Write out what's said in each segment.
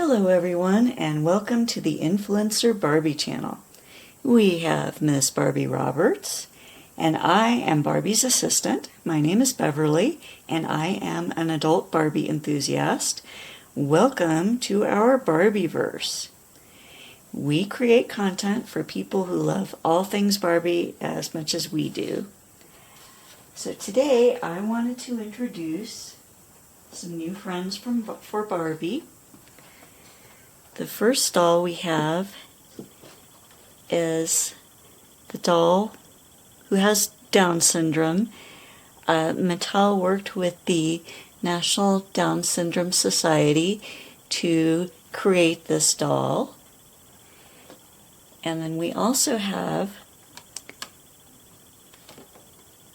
Hello everyone, and welcome to the Influencer Barbie channel. We have Miss Barbie Roberts, and I am Barbie's assistant. My name is Beverly, and I am an adult Barbie enthusiast. Welcome to our Barbieverse. We create content for people who love all things Barbie as much as we do. So today I wanted to introduce some new friends for Barbie. The first doll we have is the doll who has Down syndrome. Mattel worked with the National Down Syndrome Society to create this doll. And then we also have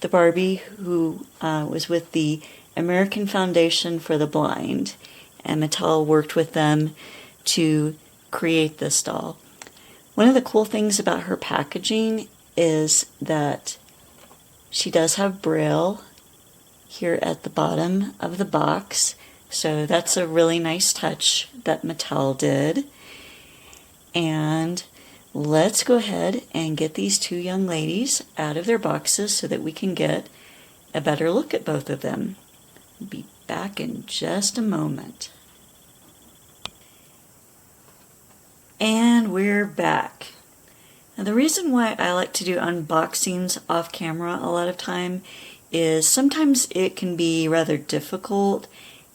the Barbie who was with the American Foundation for the Blind, and Mattel worked with them to create this doll. One of the cool things about her packaging is that she does have Braille here at the bottom of the box, so that's a really nice touch that Mattel did. And let's go ahead and get these two young ladies out of their boxes so that we can get a better look at both of them. I'll be back in just a moment. And we're back. Now, the reason why I like to do unboxings off camera a lot of time is sometimes it can be rather difficult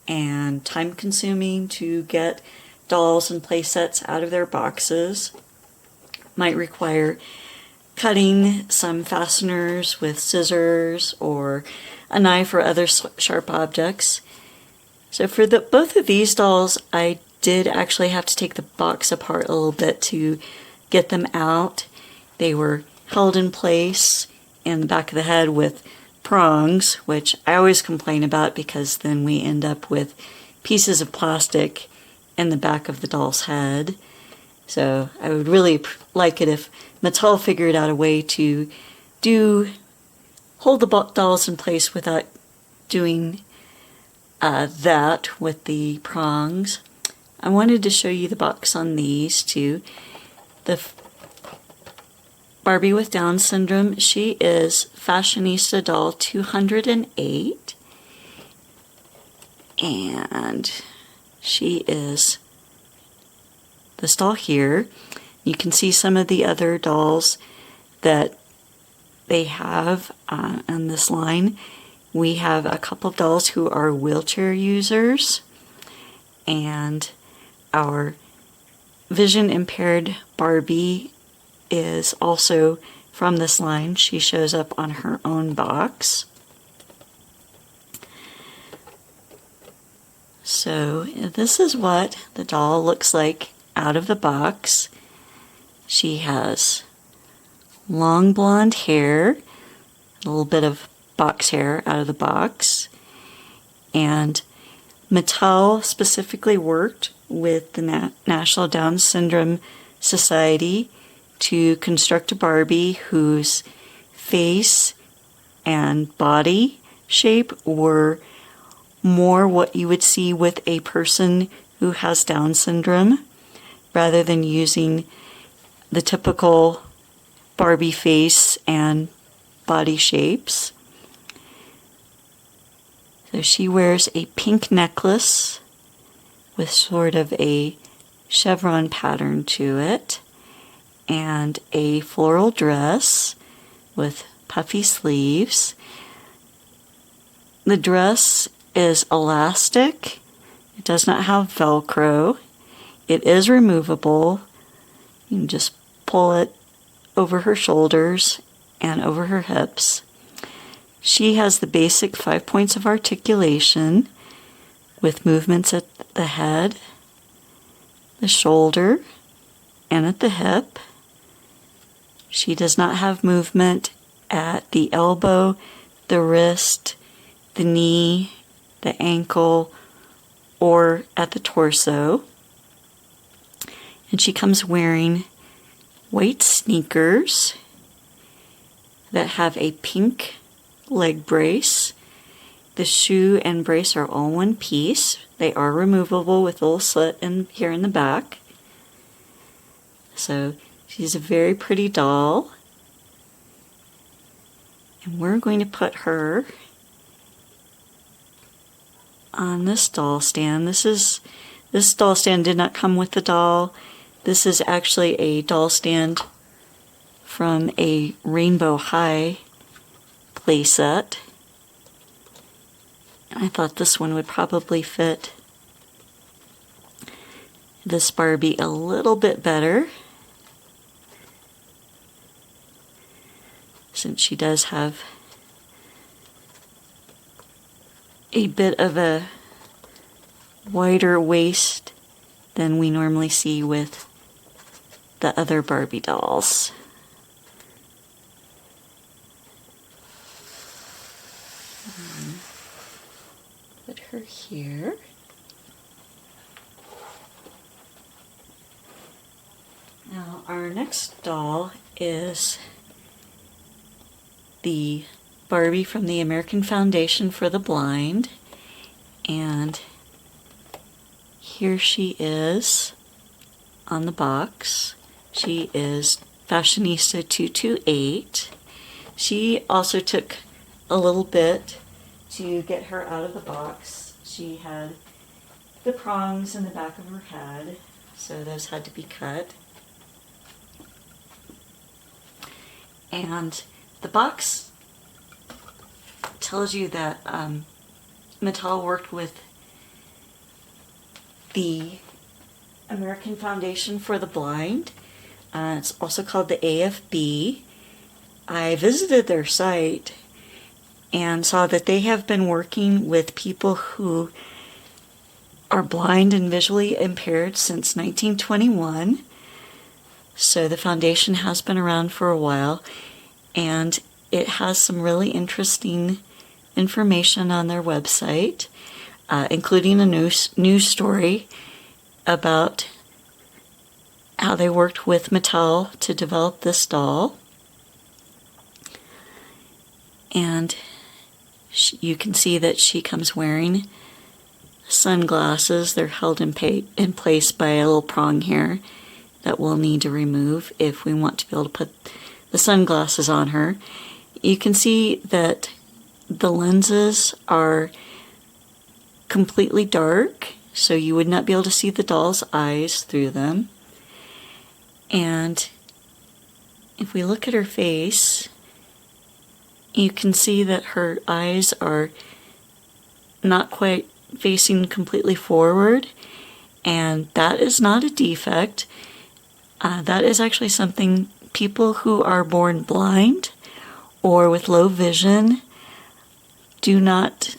and time consuming to get dolls and play sets out of their boxes. Might require cutting some fasteners with scissors or a knife or other sharp objects. So for both of these dolls, I did actually have to take the box apart a little bit to get them out. They were held in place in the back of the head with prongs, which I always complain about because then we end up with pieces of plastic in the back of the doll's head. So I would really like it if Mattel figured out a way to hold the dolls in place without doing that with the prongs. I wanted to show you the box on these two. The Barbie with Down syndrome, she is Fashionista Doll 208. And she is this doll here. You can see some of the other dolls that they have on this line. We have a couple of dolls who are wheelchair users, and our vision impaired Barbie is also from this line. She shows up on her own box. So this is what the doll looks like out of the box. She has long blonde hair, a little bit of box hair out of the box, and Mattel specifically worked with the National Down Syndrome Society to construct a Barbie whose face and body shape were more what you would see with a person who has Down syndrome, rather than using the typical Barbie face and body shapes. So she wears a pink necklace with sort of a chevron pattern to it, and a floral dress with puffy sleeves. The dress is elastic. It does not have Velcro. It is removable. You can just pull it over her shoulders and over her hips. She has the basic 5 points of articulation with movements at the head, the shoulder, and at the hip. She does not have movement at the elbow, the wrist, the knee, the ankle, or at the torso. And she comes wearing white sneakers that have a pink leg brace The shoe and brace are all one piece. They are removable with a little slit here in the back. So she's a very pretty doll. And we're going to put her on this doll stand. This doll stand did not come with the doll. This is actually a doll stand from a Rainbow High playset. I thought this one would probably fit this Barbie a little bit better, since she does have a bit of a wider waist than we normally see with the other Barbie dolls. Put her here. Now our next doll is the Barbie from the American Foundation for the Blind, and here she is on the box. She is Fashionista 228. She also took a little bit to get her out of the box. She had the prongs in the back of her head, so those had to be cut. And the box tells you that Mattel worked with the American Foundation for the Blind. It's also called the AFB. I visited their site and saw that they have been working with people who are blind and visually impaired since 1921. So the foundation has been around for a while, and it has some really interesting information on their website, including a news story about how they worked with Mattel to develop this doll. And you can see that she comes wearing sunglasses. They're held in place by a little prong here that we'll need to remove if we want to be able to put the sunglasses on her. You can see that the lenses are completely dark, so you would not be able to see the doll's eyes through them. And if we look at her face, you can see that her eyes are not quite facing completely forward, and that is not a defect. That is actually something people who are born blind or with low vision do not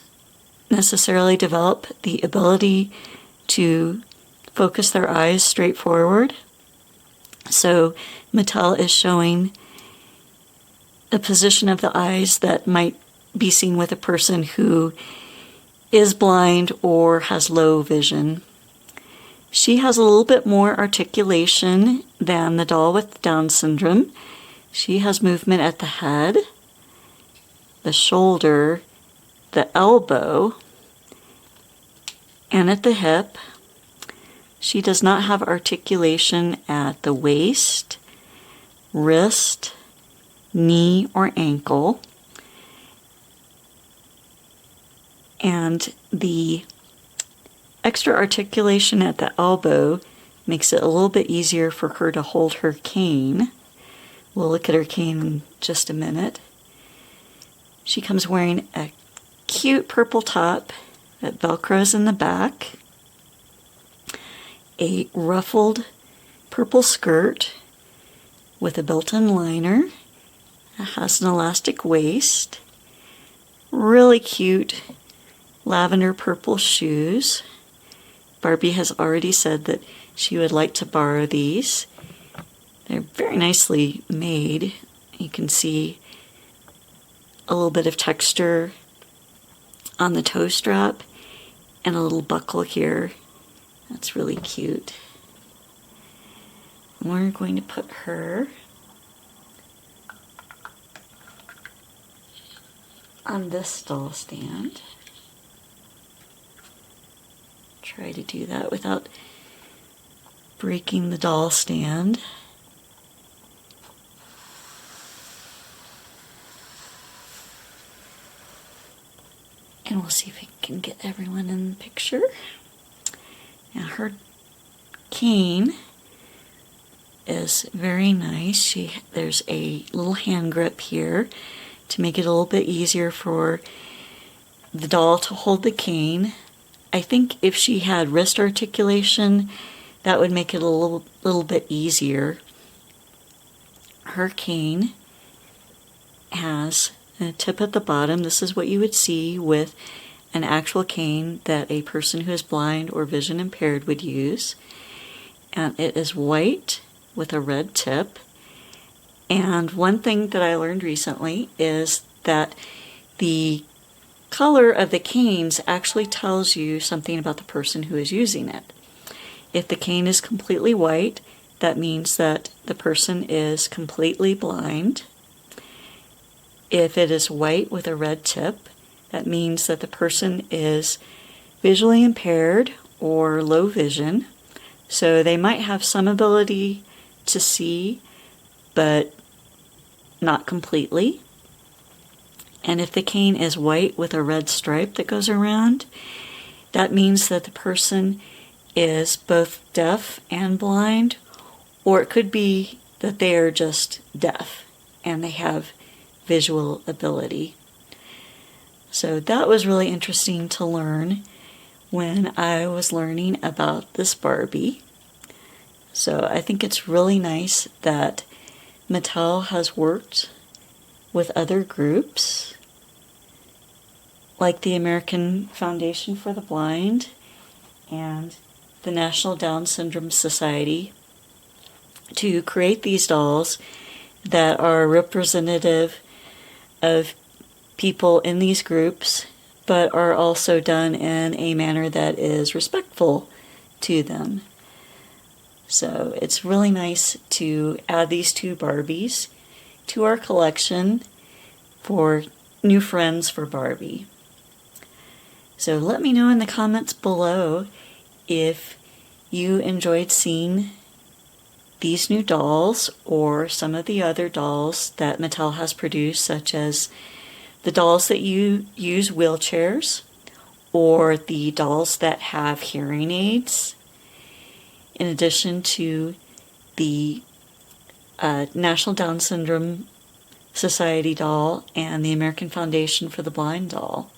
necessarily develop the ability to focus their eyes straight forward. So Mattel is showing a position of the eyes that might be seen with a person who is blind or has low vision. She has a little bit more articulation than the doll with Down syndrome. She has movement at the head, the shoulder, the elbow, and at the hip. She does not have articulation at the waist, wrist, knee, or ankle. And the extra articulation at the elbow makes it a little bit easier for her to hold her cane. We'll look at her cane in just a minute. She comes wearing a cute purple top that velcros in the back, a ruffled purple skirt with a built-in liner. It has an elastic waist, really cute lavender purple shoes. Barbie has already said that she would like to borrow these. They're very nicely made. You can see a little bit of texture on the toe strap and a little buckle here. That's really cute. We're going to put her on this doll stand. Try to do that without breaking the doll stand. And we'll see if we can get everyone in the picture. Now her cane is very nice. There's a little hand grip here to make it a little bit easier for the doll to hold the cane. I think if she had wrist articulation, that would make it a little bit easier. Her cane has a tip at the bottom. This is what you would see with an actual cane that a person who is blind or vision impaired would use. And it is white with a red tip. And one thing that I learned recently is that the color of the canes actually tells you something about the person who is using it. If the cane is completely white, that means that the person is completely blind. If it is white with a red tip, that means that the person is visually impaired or low vision. So they might have some ability to see, but not completely. And if the cane is white with a red stripe that goes around, that means that the person is both deaf and blind, or it could be that they are just deaf and they have visual ability. So that was really interesting to learn when I was learning about this Barbie. So I think it's really nice that Mattel has worked with other groups like the American Foundation for the Blind and the National Down Syndrome Society to create these dolls that are representative of people in these groups, but are also done in a manner that is respectful to them. So it's really nice to add these two Barbies to our collection for new friends for Barbie. So let me know in the comments below if you enjoyed seeing these new dolls or some of the other dolls that Mattel has produced, such as the dolls that use wheelchairs or the dolls that have hearing aids, in addition to the National Down Syndrome Society doll and the American Foundation for the Blind doll.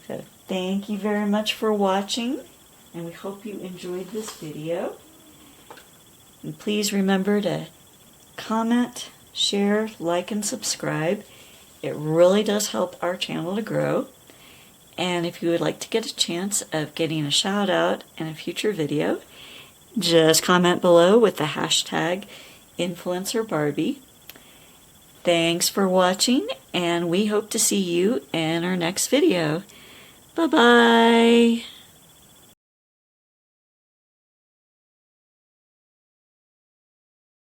So thank you very much for watching, and we hope you enjoyed this video. And please remember to comment, share, like, and subscribe. It really does help our channel to grow. And if you would like to get a chance of getting a shout out in a future video, just comment below with the hashtag InfluencerBarbie. Thanks for watching, and we hope to see you in our next video. Bye-bye.